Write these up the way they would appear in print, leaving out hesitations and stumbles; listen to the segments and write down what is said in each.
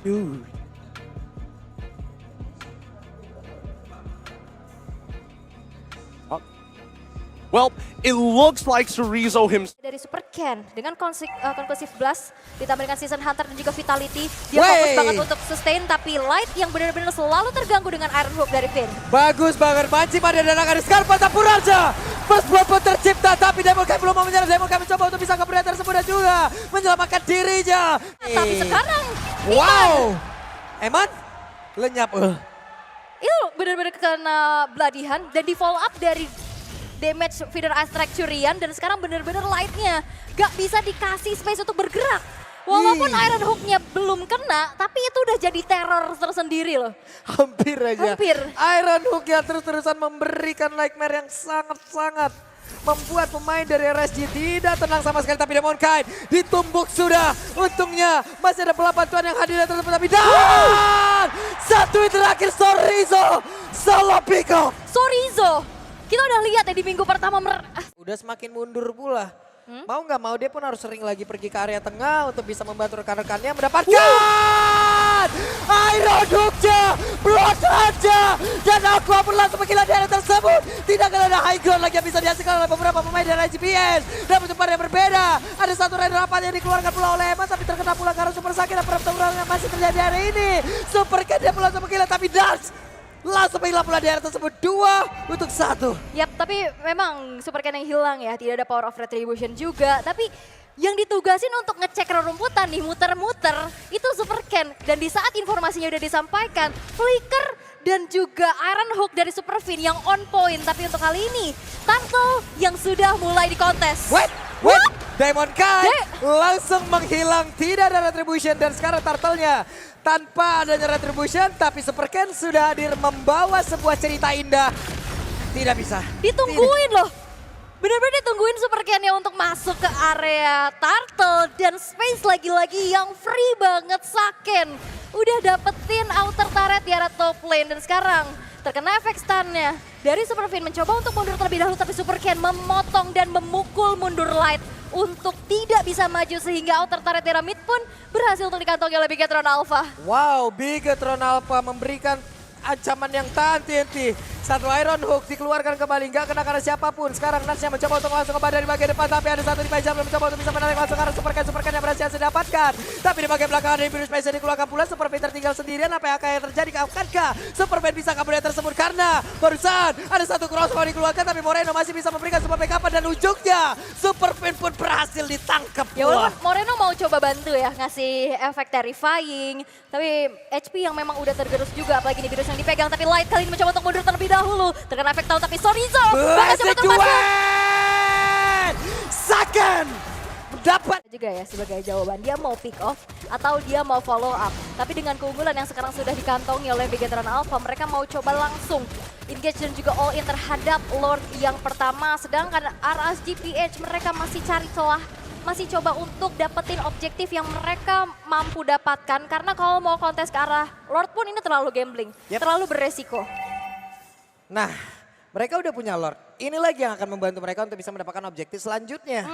Huge. Well, it looks like Chorizo himself. Dari Super Ken dengan Conclusive Blast ditambah dengan Season Hunter dan juga Vitality, dia fokus banget untuk sustain, tapi Light yang benar-benar selalu terganggu dengan Iron Hook dari Finn. Bagus banget, Manci pada dan akan Scarpa Tapuraja. First blood pun tercipta, tapi Demon Kai belum mau menyerah. Demon Kai mencoba untuk bisa kabur tersebut dan juga menyelamatkan dirinya. Tapi sekarang, wow, Eman lenyap. Itu benar-benar kena Bloody Hand dan di follow up dari damage Feeder Ice Strike Curian dan sekarang bener-bener Lightnya gak bisa dikasih space untuk bergerak. Walaupun Iron Hook-nya belum kena, tapi itu udah jadi teror tersendiri loh. Hampir aja. Hampir. Iron Hook yang terus-terusan memberikan nightmare yang sangat-sangat membuat pemain dari RSG tidak tenang sama sekali. Tapi Demon Kai ditumbuk sudah. Untungnya masih ada pelapan Tuhan yang hadir tersebut. Tapi dan satu yang terakhir Chorizo solo pick off. Chorizo, kita udah lihat ya di minggu pertama. Udah semakin mundur pula. Mau nggak mau dia pun harus sering lagi pergi ke area tengah untuk bisa membantu rekan-rekannya mendapatkan Iron Hook-nya, Blood aja, dan Aqua pun langsung menggila di area tersebut. Tidak akan ada high ground lagi yang bisa dihasilkan oleh beberapa pemain dari GPS. Dan tempat yang berbeda, ada satu rider rapat yang dikeluarkan pula oleh Eman, tapi terkena pula karena super sakit dan pertempuran yang masih terjadi hari ini. Super Cat dia pula langsung menggila, tapi Dance langsung menghilang pula di area tersebut 2 untuk 1. Yap, tapi memang Super Ken yang hilang ya, tidak ada Power of Retribution juga. Tapi yang ditugasin untuk ngecek rerumputan nih, muter-muter, itu Super Ken. Dan di saat informasinya udah disampaikan, Flicker dan juga Iron Hook dari Super Finn yang on point. Tapi untuk kali ini, Turtle yang sudah mulai di kontes. Wait. Demon Kai langsung menghilang, tidak ada retribution dan sekarang Turtle-nya tanpa adanya retribution, tapi Super Ken sudah hadir membawa sebuah cerita indah. Tidak bisa. Ditungguin loh. Bener-bener ditungguin Super Ken-nya untuk masuk ke area Turtle dan space lagi-lagi yang free banget Saken. Udah dapetin outer turret di area top lane dan sekarang terkena efek stun-nya. Dari Super Finn mencoba untuk mundur terlebih dahulu tapi Super Ken memotong dan memukul mundur Light untuk tidak bisa maju sehingga outer turret daerah mid pun berhasil untuk dikantongi oleh Bigetron Alpha. Wow, Bigetron Alpha memberikan ancaman yang tahan TNT. Satu Iron Hook dikeluarkan kembali, nggak kena karena siapapun. Sekarang Natsnya mencoba untuk langsung kembali dari bagian depan, tapi ada satu di jam yang mencoba untuk bisa menarik langsung karena Super Ken yang berhasil didapatkan. Tapi di bagian belakang dari Virus Space dikeluarkan pula, Super Finn tertinggal sendirian. Apa yang akan terjadi? Akankah Super Finn bisa kabur dari tersebut? Karena barusan ada satu crossbow dikeluarkan, tapi Moreno masih bisa memberikan sebuah backup dan ujungnya Super Finn pun berhasil ditangkap. Ya walaupun Moreno mau coba bantu ya, ngasih efek terrifying. Tapi HP yang memang udah tergerus juga, apalagi nih virus yang dipegang. Tapi Light kali ini mencoba untuk mundur terlebih dahulu. Terkena efek tahu, tapi Chorizo berhasil untuk masuk. Saken dapat Juga ya sebagai jawaban, dia mau pick off atau dia mau follow up. Tapi dengan keunggulan yang sekarang sudah dikantongi oleh Bigetron Alpha, mereka mau coba langsung engage dan juga all in terhadap Lord yang pertama. Sedangkan RSGPH mereka masih cari celah, masih coba untuk dapetin objektif yang mereka mampu dapatkan. Karena kalau mau kontes ke arah Lord pun ini terlalu gambling, terlalu beresiko. Nah, mereka udah punya Lord. Ini lagi yang akan membantu mereka untuk bisa mendapatkan objektif selanjutnya.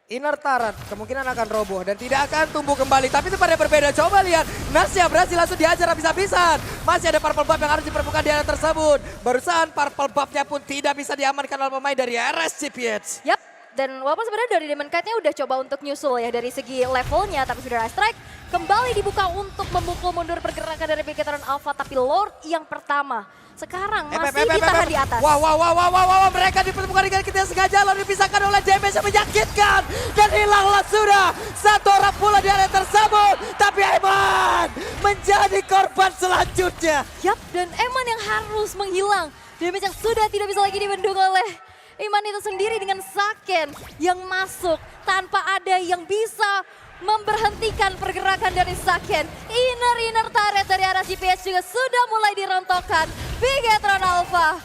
Inner turret kemungkinan akan roboh dan tidak akan tumbuh kembali. Tapi itu pada berbeda. Coba lihat, Natsnya berhasil langsung diajar habis-habisan. Masih ada purple buff yang harus diperbuka di area tersebut. Barusan purple buff-nya pun tidak bisa diamankan oleh pemain dari RSGPH. Yap, dan walaupun sebenarnya dari Demon Knight-nya udah coba untuk nyusul ya dari segi levelnya. Tapi Feeder Ice Strike kembali dibuka untuk memukul mundur pergerakan dari Bigetron Alpha. Tapi Lord yang pertama sekarang masih ditahan di atas. Wow, mereka dipertemukan dengan kita sengaja lalu dipisahkan oleh damage yang menyakitkan. Dan hilanglah sudah satu orang pula di area tersebut. Tapi Eman menjadi korban selanjutnya. Yap, dan Eman yang harus menghilang. Damage yang sudah tidak bisa lagi dibendung oleh Eman itu sendiri dengan Saken yang masuk tanpa ada yang bisa memberhentikan pergerakan dari Saken. Inner turret dari arah GPS juga sudah mulai dirontokkan. Bigetron Alpha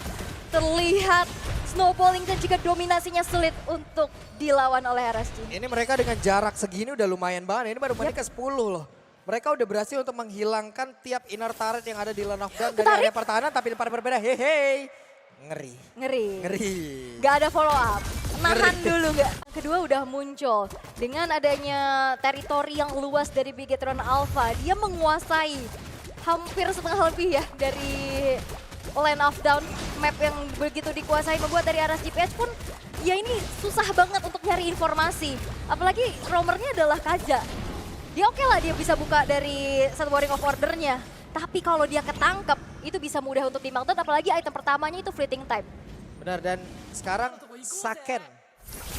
terlihat snowballing dan juga dominasinya sulit untuk dilawan oleh RSG. Ini mereka dengan jarak segini udah lumayan banget. Ini baru menit ke 10 loh. Mereka udah berhasil untuk menghilangkan tiap inner turret yang ada di lane of gun dari area pertahanan. Tapi di part berbeda, Ngeri. Gak ada follow up. nahan dulu nggak? Kedua udah muncul. Dengan adanya teritori yang luas dari Bigetron Alpha, dia menguasai hampir setengah lebih ya dari Land of Dawn. Map yang begitu dikuasai membuat dari arah GPH pun ya ini susah banget untuk nyari informasi. Apalagi roamernya adalah Kaja. Dia oke lah dia bisa buka dari satu warring of order-nya. Tapi kalau dia ketangkep, itu bisa mudah untuk di-mounted. Apalagi item pertamanya itu fleeting time. Benar, dan sekarang Saken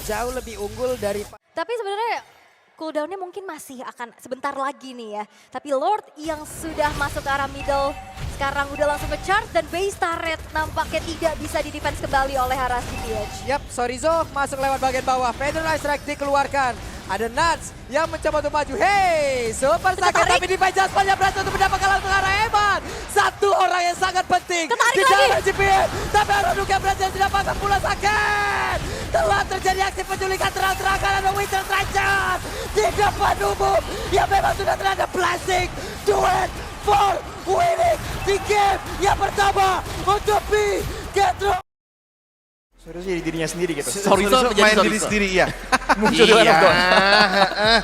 jauh lebih unggul dari... Tapi sebenarnya cooldown-nya mungkin masih akan sebentar lagi nih ya. Tapi Lord yang sudah masuk ke arah middle, sekarang udah langsung nge-charge dan base turret nampaknya tidak bisa di-defense kembali oleh arah CPH. Yap, Sorizo masuk lewat bagian bawah. Feather Ice Strike dikeluarkan. Ada Nuts yang mencoba untuk maju. Hey, super sakit tapi di Pajas banyak berhasil untuk mendapatkan langsung arah Eman. Satu orang yang sangat penting di dalam GPM. Tapi Aronuk yang berhasil didapatkan pula sakit. Telah terjadi aksi penculikan terang-terangan ada Winter Trajan di depan umum. Yang memang sudah terada blessing. Duet for winning di game yang pertama untuk Bigetron. Sorizo jadi dirinya sendiri gitu. Sorizo menjadi main Sorizo. diri sendiri, iya. Muncul di Land of Dawn. Iya.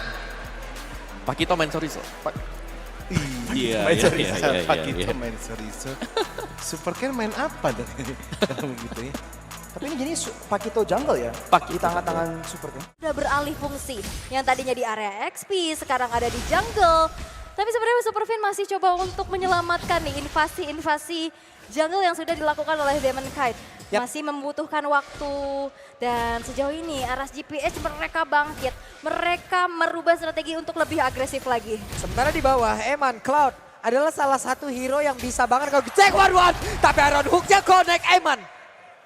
Pakito main Sorizo. Iya, Main iya, Sorizo. iya, iya, Pakito iya. main Sorizo. Super Ken main apa dari kalau gitu ya? Tapi ini jadi Pakito jungle ya? Pakito Di tangan-tangan Super Ken. Udah beralih fungsi. Yang tadinya di area XP, sekarang ada di jungle. Tapi sebenarnya Super Fin masih coba untuk menyelamatkan nih invasi-invasi jungle yang sudah dilakukan oleh Demon Kite. Yap. Masih membutuhkan waktu dan sejauh ini Aras GPH mereka bangkit. Mereka merubah strategi untuk lebih agresif lagi. Sementara di bawah, Eman Cloud adalah salah satu hero yang bisa banget kalau cek one-one. Tapi Iron Hook-nya connect Eman.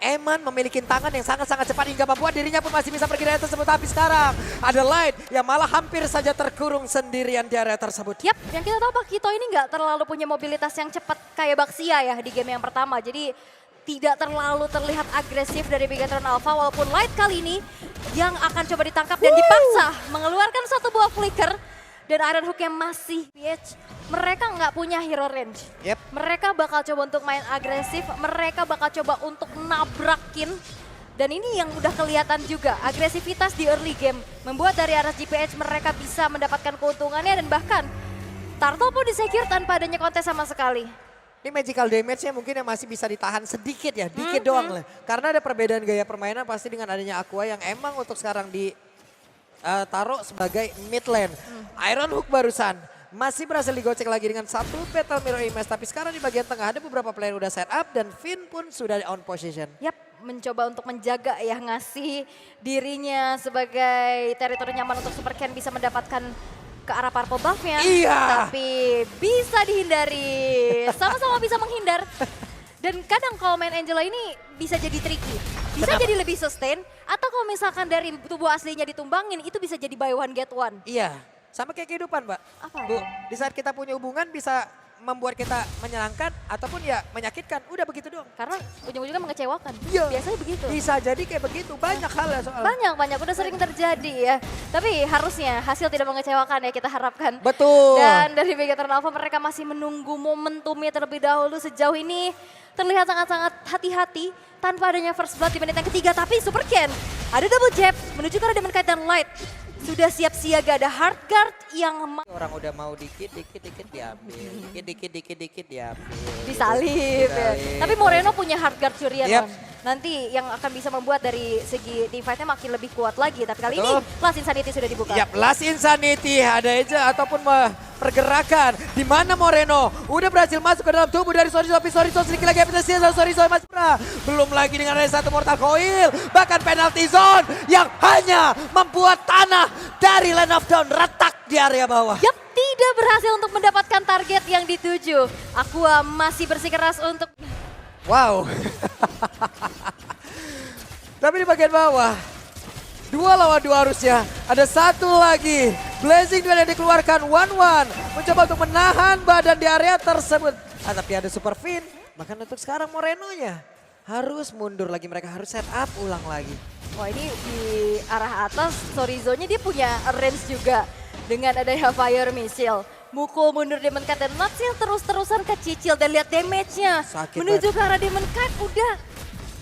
Eman memiliki tangan yang sangat-sangat cepat hingga membuat dirinya pun masih bisa pergi dari tersebut. Tapi sekarang ada Light yang malah hampir saja terkurung sendirian di area tersebut. Yap, yang kita tahu Pakito ini nggak terlalu punya mobilitas yang cepat kayak Baxia ya di game yang pertama. Jadi tidak terlalu terlihat agresif dari Bigetron Alpha walaupun Light kali ini yang akan coba ditangkap dan dipaksa mengeluarkan satu buah flicker dan Iron Hook yang masih PH. Mereka nggak punya hero range. Yep. Mereka bakal coba untuk main agresif, mereka bakal coba untuk nabrakin. Dan ini yang udah kelihatan juga, agresivitas di early game membuat dari arah GPH mereka bisa mendapatkan keuntungannya dan bahkan Turtle pun disecure tanpa adanya kontes sama sekali. Ini magical damage-nya mungkin yang masih bisa ditahan sedikit ya, dikit doang lah. Karena ada perbedaan gaya permainan pasti dengan adanya Aqua yang emang untuk sekarang taruh sebagai mid lane. Iron Hook barusan masih berhasil digocek lagi dengan satu Battle Mirror Image. Tapi sekarang di bagian tengah ada beberapa player udah set up dan Finn pun sudah on position. Yap, mencoba untuk menjaga ya, ngasih dirinya sebagai teritori nyaman untuk Super Ken bisa mendapatkan ke arah purple buff-nya. Iya. Tapi bisa dihindari, sama-sama bisa menghindar. Dan kadang kalau main Angela ini bisa jadi tricky. Bisa jadi lebih sustain, atau kalau misalkan dari tubuh aslinya ditumbangin, itu bisa jadi buy one get one. Iya, sama kayak kehidupan Mbak. Apa? Bu, di saat kita punya hubungan bisa membuat kita menyenangkan ataupun ya menyakitkan. Udah begitu doang. Karena ujung-ujungnya mengecewakan. Iya. Biasanya begitu. Bisa jadi kayak begitu, banyak hal ya soalnya. Banyak, udah sering terjadi ya. Tapi harusnya hasil tidak mengecewakan ya kita harapkan. Betul. Dan dari Bigetron Alpha mereka masih menunggu momentumnya terlebih dahulu. Sejauh ini terlihat sangat-sangat hati-hati tanpa adanya first blood di menit yang ketiga. Tapi Super Ken ada double jab menuju ke arah Demon Kite dan Light. Sudah siap siaga, ada hard guard yang Orang udah mau dikit diambil. Dikit diambil. disalip ya. Disalip. Tapi Moreno punya hard guard curian Yep. Mon. Nanti yang akan bisa membuat dari segi team fight-nya makin lebih kuat lagi. Tapi kali Betul. ini Last Insanity sudah dibuka. Yap, Last Insanity ada aja ataupun pergerakan di mana Moreno udah berhasil masuk ke dalam tubuh dari Sorizo, tapi Sorizo sedikit lagi efisiensi, Sorizo masih belum lagi dengan ada satu mortal coil, bahkan penalty zone yang hanya membuat tanah dari Land of Dawn retak di area bawah. Yap, tidak berhasil untuk mendapatkan target yang dituju. Aqua masih bersikeras untuk... Wow. Tapi di bagian bawah, 2 lawan 2 harusnya. Ada satu lagi. Blazing Duel yang dikeluarkan 1-1. Mencoba untuk menahan badan di area tersebut. Tapi ada Super Fin. Bahkan untuk sekarang Morenonya harus mundur lagi. Mereka harus set up ulang lagi. Wah, ini di arah atas Sorizo-nya dia punya range juga. Dengan adanya Fire Missile. Mukul mundur Demon Kite dan Nuts yang terus-terusan kecicil. Dan lihat damage-nya. Sakit Menuju ke arah Demon Kite udah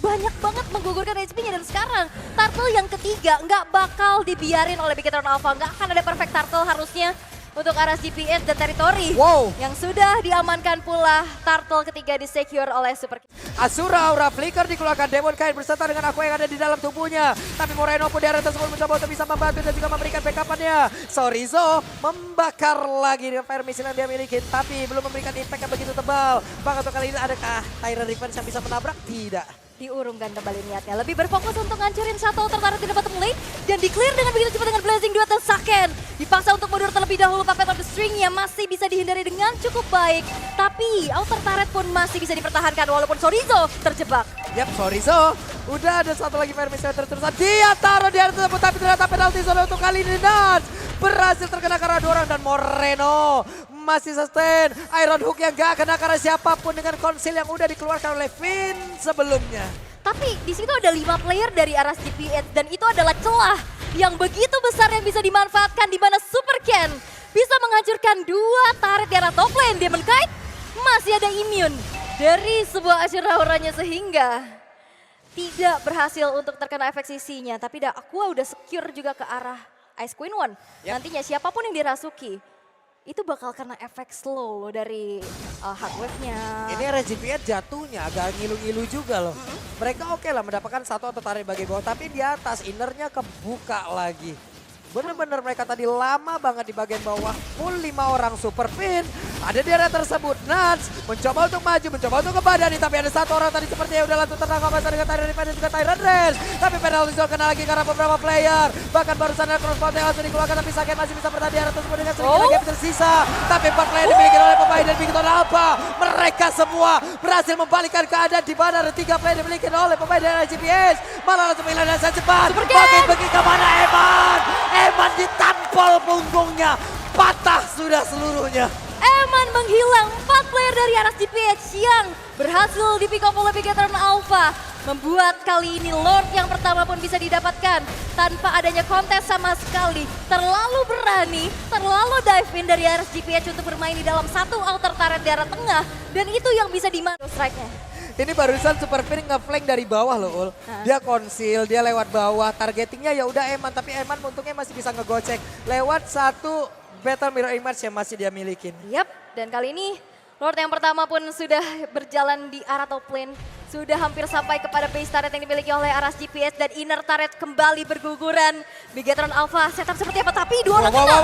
banyak banget menggugurkan HP-nya. Dan sekarang Turtle yang ketiga nggak bakal dibiarin oleh Bigetron Alpha. Nggak akan ada perfect Turtle harusnya untuk arah GPS dan teritori. Wow. Yang sudah diamankan pula Turtle ketiga di-secure oleh Super King. Asura Aura Flicker dikeluarkan, Demon Kain berserta dengan Aqua yang ada di dalam tubuhnya. Tapi Moreno pun di area tersebut mencoba untuk bisa membantu dan juga memberikan backup-nya. Sorizo membakar lagi dengan fire missile yang dia miliki, tapi belum memberikan impact yang begitu tebal. Bahkan untuk kali ini adakah Tyrant Revenge yang bisa menabrak? Tidak. Diurungkan kembali niatnya. Lebih berfokus untuk ngancurin satu tertarik di bottom lane. Dan di-clear dengan begitu cepat dengan Blazing 2 Saken. Dipaksa untuk mundur terlebih dahulu. Puppet of the String yang masih bisa dihindari dengan cukup baik. Tapi outer turret pun masih bisa dipertahankan walaupun Sorizo terjebak. Yap, Sorizo. Udah ada satu lagi fire missile terus-terusan. Dia taruh di area tersebut, tapi ternyata penalti zone untuk kali ini. Nats berhasil terkena karena dua orang dan Moreno masih sustain. Iron Hook yang gak kena karena siapapun dengan konsil yang udah dikeluarkan oleh Finn sebelumnya. Tapi di situ ada 5 player dari arah GPS dan itu adalah celah yang begitu besar yang bisa dimanfaatkan di mana Super Ken bisa menghancurkan 2 turret di arah top lane. Demon Kite masih ada immune dari sebuah Asura Auranya sehingga tidak berhasil untuk terkena efek sisinya. Tapi Aqua udah secure juga ke arah Ice Queen One. Yep. Nantinya siapapun yang dirasuki itu bakal kena efek slow loh dari hard wave-nya. Ini RGPS jatuhnya agak ngilu-ngilu juga loh. Mereka oke lah mendapatkan satu atau tarik bagi bawah, tapi di atas innernya kebuka lagi. Bener-bener mereka tadi lama banget di bagian bawah. Full 5 orang Super Pin ada di area tersebut. Nats mencoba untuk maju, mencoba untuk ngebadani. Tapi ada satu orang tadi sepertinya udah langsung tertangkap basah dengan Tyrant Revenge dan juga Tyrant Rage. Tapi penalti zone kena lagi karena beberapa player. Bahkan barusan ada crossbow yang langsung dikeluarkan. Tapi Saken masih bisa bertahan di area tersebut dengan sedikit lagi yang tersisa. Tapi 4 player dimiliki oleh pemain dan Bigetron Alpha. Mereka semua berhasil membalikkan keadaan di mana ada 3 player dimiliki oleh pemain dari GPS. Malah langsung menghilangkan dan sangat cepat. Bagi kemana Eman? Eman ditampol punggungnya, patah sudah seluruhnya. Eman menghilang 4 player dari arah GPH yang berhasil di pick up oleh Bigetron Alpha. Membuat kali ini Lord yang pertama pun bisa didapatkan tanpa adanya kontes sama sekali. Terlalu berani, terlalu dive in dari arah GPH untuk bermain di dalam satu outer turret di arah tengah. Dan itu yang bisa dimana strike-nya. Ini barusan Super Pin nge-flank dari bawah loh Ul. Dia konsil, dia lewat bawah, targetingnya ya udah Eman. Tapi Eman untungnya masih bisa ngegocek lewat satu Battle Mirror Image yang masih dia milikin. Yap, dan kali ini Lord yang pertama pun sudah berjalan di arah top lane. Sudah hampir sampai kepada base turret yang dimiliki oleh Aras GPS dan inner turret kembali berguguran. Bigetron Alpha setup seperti apa, tapi dua orang kena.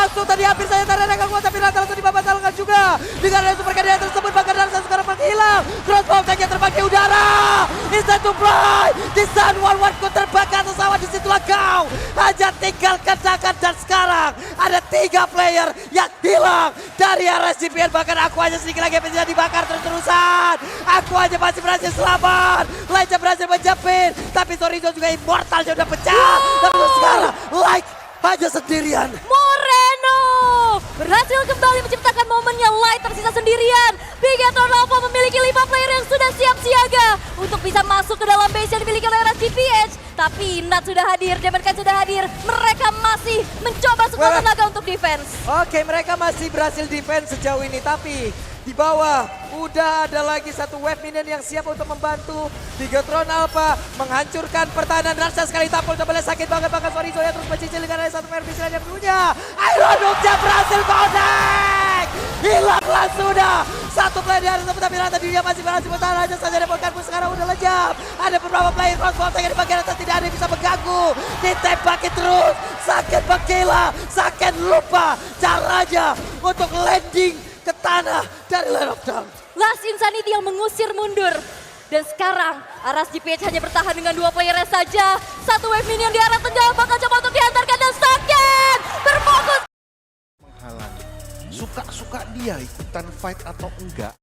Langsung tadi hampir saja turret yang kuat tapi Rata langsung dibatalkan juga. Dengan ada super kandida tersebut bahkan Rata sekarang menghilang. Crossbow tank yang terbang di udara. It's time to fly. Di saat one ku terbakar pesawat, disitulah kau. Hanya tinggal kedakan dan sekarang ada 3 player yang hilang dari Aras GPS. Bahkan aku aja sedikit lagi bisa dibakar terus-terusan. Aku aja masih berhasil selamat. Lainnya berhasil menjepit. Tapi Sorizo juga immortalnya udah pecah. Tapi sekarang Light hanya sendirian. Moreno berhasil kembali menciptakan momennya. Light tersisa sendirian. Bigetron Alpha memiliki 5 player yang sudah siap siaga untuk bisa masuk ke dalam base yang dimiliki oleh GPH. Tapi Nat sudah hadir, Demon Knight sudah hadir. Mereka masih mencoba sekuat tenaga untuk defense. Oke, mereka masih berhasil defense sejauh ini. Tapi di bawah udah ada lagi satu wave minion yang siap untuk membantu Bigetron Alpha menghancurkan pertahanan. Rasa sekali tampol coba sakit banget, bahkan Sorizo yang terus mencicil dengan ada satu fire missile yang punya. Iron Hook-nya berhasil connect. Hilanglah sudah. Satu player di atas tapi rata dirinya masih berhasil bertahan aja saja. Depotkan pun sekarang udah lejam. Ada beberapa player crossbow yang di bagian atas tidak ada yang bisa mengganggu. Ditembaki terus. Sakit menggila. Sakit lupa caranya untuk landing ke tanah dari Land of Dawn. Last Insanity yang mengusir mundur. Dan sekarang Aras GPH hanya bertahan dengan 2 playernya saja. Satu wave minion di arah tengah bakal coba untuk dihantarkan dan Saken berfokus. Menghalang. Suka-suka dia ikutan fight atau enggak.